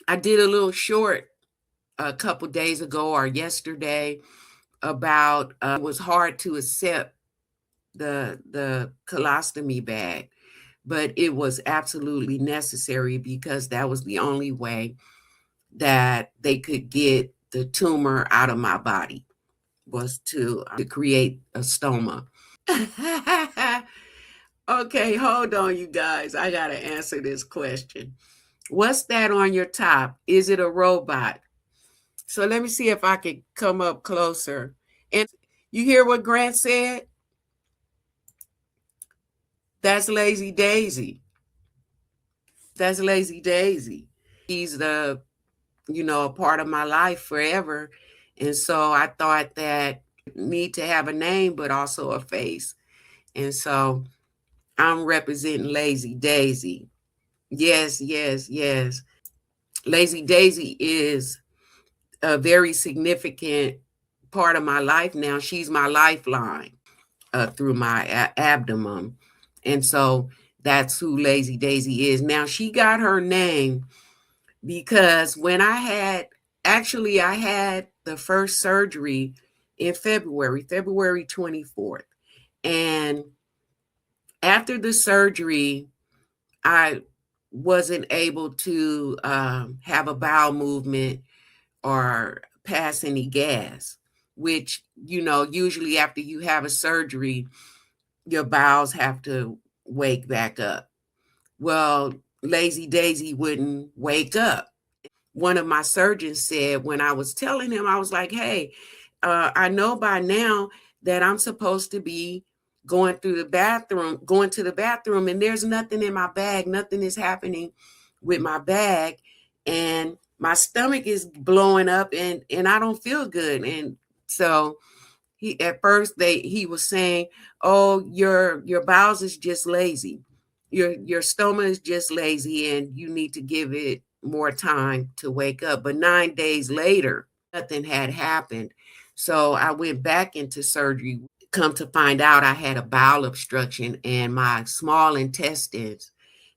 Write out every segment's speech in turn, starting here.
I did a little short a couple days ago or yesterday about it was hard to accept the colostomy bag, but it was absolutely necessary because that was the only way that they could get the tumor out of my body, was to create a stoma. Okay, hold on, you guys. I got to answer this question. What's that on your top? Is it a robot? So let me see if I can come up closer. And you hear what Grant said? That's Lazy Daisy. That's Lazy Daisy. He's a part of my life forever. And so I thought that need to have a name, but also a face. And so I'm representing Lazy Daisy. Yes, yes, yes. Lazy Daisy is a very significant part of my life now. She's my lifeline through my abdomen. And so that's who Lazy Daisy is. Now, she got her name because when I had the first surgery in February 24th. And after the surgery, I wasn't able to have a bowel movement or pass any gas, which, usually after you have a surgery, your bowels have to wake back up. Well, Lazy Daisy wouldn't wake up. One of my surgeons said, when I was telling him, I was like, hey, I know by now that I'm supposed to be going to the bathroom, and there's nothing in my bag. Nothing is happening with my bag. And my stomach is blowing up and I don't feel good. And so he was saying, oh, your bowels is just lazy. Your stomach is just lazy and you need to give it more time to wake up. But 9 days later, nothing had happened. So I went back into surgery. Come to find out, I had a bowel obstruction and my small intestines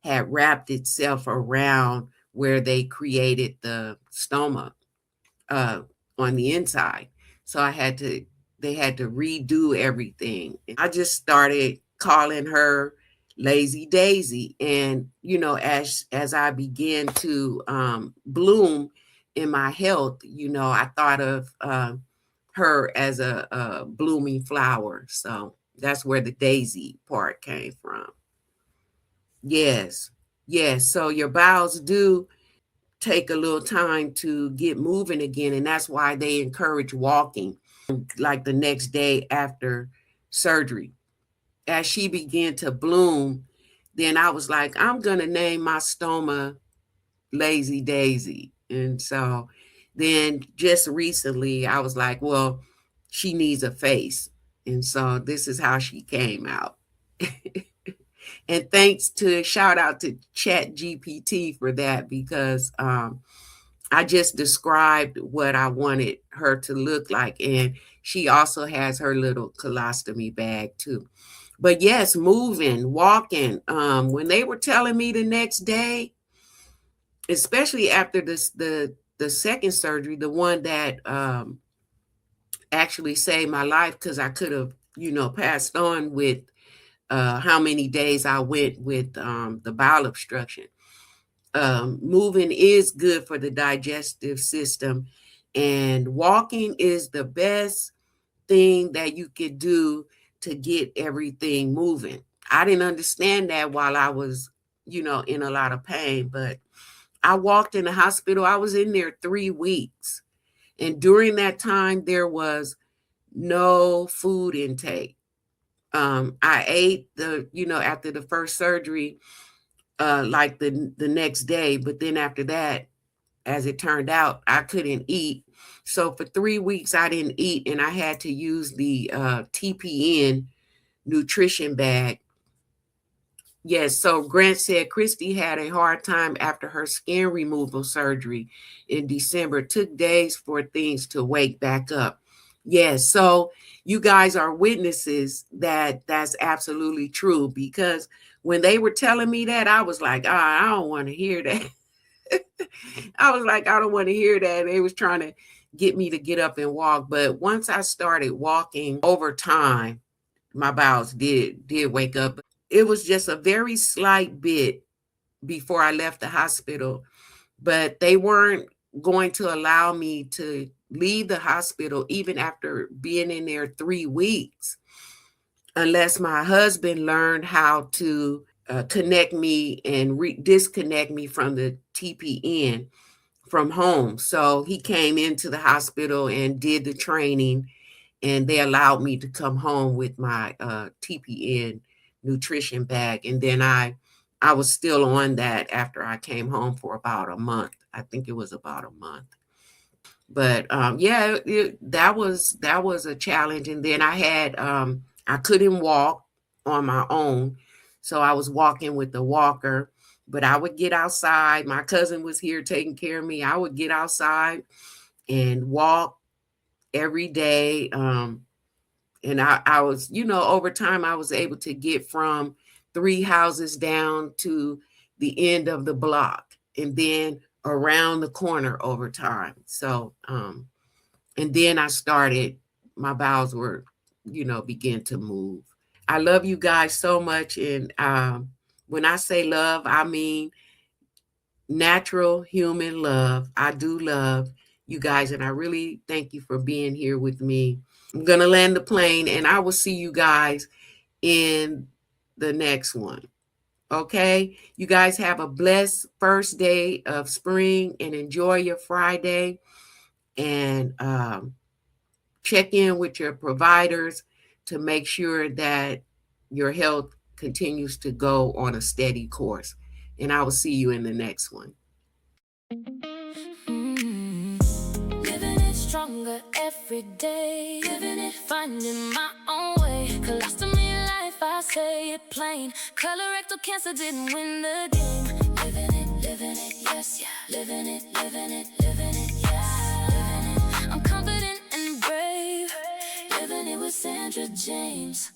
had wrapped itself around where they created the stoma uh, on the inside. So they had to redo everything. I just started calling her Lazy Daisy. And, as I began to bloom in my health, I thought of her as a blooming flower. So that's where the daisy part came from. Yes. Yes. So your bowels do take a little time to get moving again. And that's why they encourage walking like the next day after surgery. As she began to bloom, then I was like, I'm going to name my stoma Lazy Daisy. And so then just recently, I was like, well, she needs a face. And so this is how she came out. And shout out to Chat GPT for that, because I just described what I wanted her to look like. And she also has her little colostomy bag too. But yes, moving, walking. When they were telling me the next day, especially after the second surgery, the one that actually saved my life, because I could have, passed on with how many days I went with the bowel obstruction. Moving is good for the digestive system, and walking is the best thing that you could do to get everything moving. I didn't understand that while I was, in a lot of pain, but I walked in the hospital. I was in there 3 weeks. And during that time, there was no food intake. I ate after the first surgery, like the next day. But then after that, as it turned out, I couldn't eat. So for 3 weeks, I didn't eat, and I had to use the TPN nutrition bag. Yes, so Grant said Christy had a hard time after her skin removal surgery in December. It took days for things to wake back up. Yes, so you guys are witnesses that that's absolutely true, because when they were telling me that, I was like, I don't want to hear that. I was like, I don't want to hear that. They was trying to get me to get up and walk. But once I started walking over time, my bowels did wake up. It was just a very slight bit before I left the hospital, but they weren't going to allow me to leave the hospital even after being in there 3 weeks unless my husband learned how to connect me and disconnect me from the TPN from home. So he came into the hospital and did the training, and they allowed me to come home with my TPN nutrition bag. And then I was still on that after I came home for about a month. I think it was about a month. But yeah, that was a challenge. And then I couldn't walk on my own, so I was walking with the walker. But I would get outside. My cousin was here taking care of me. I would get outside and walk every day. And I was, over time, I was able to get from 3 houses down to the end of the block and then around the corner over time. So, and then my bowels were, begin to move. I love you guys so much. And when I say love, I mean natural human love. I do love you guys. And I really thank you for being here with me. I'm going to land the plane, and I will see you guys in the next one. Okay? You guys have a blessed first day of spring and enjoy your Friday. And check in with your providers to make sure that your health continues to go on a steady course. And I will see you in the next one. Living it stronger every day, living it, finding my own way. Colostomy life, I say it plain. Colorectal cancer didn't win the game. Living it, yes, yeah. Living it, yes. Living it, I'm confident and brave. Living it with Sandra James.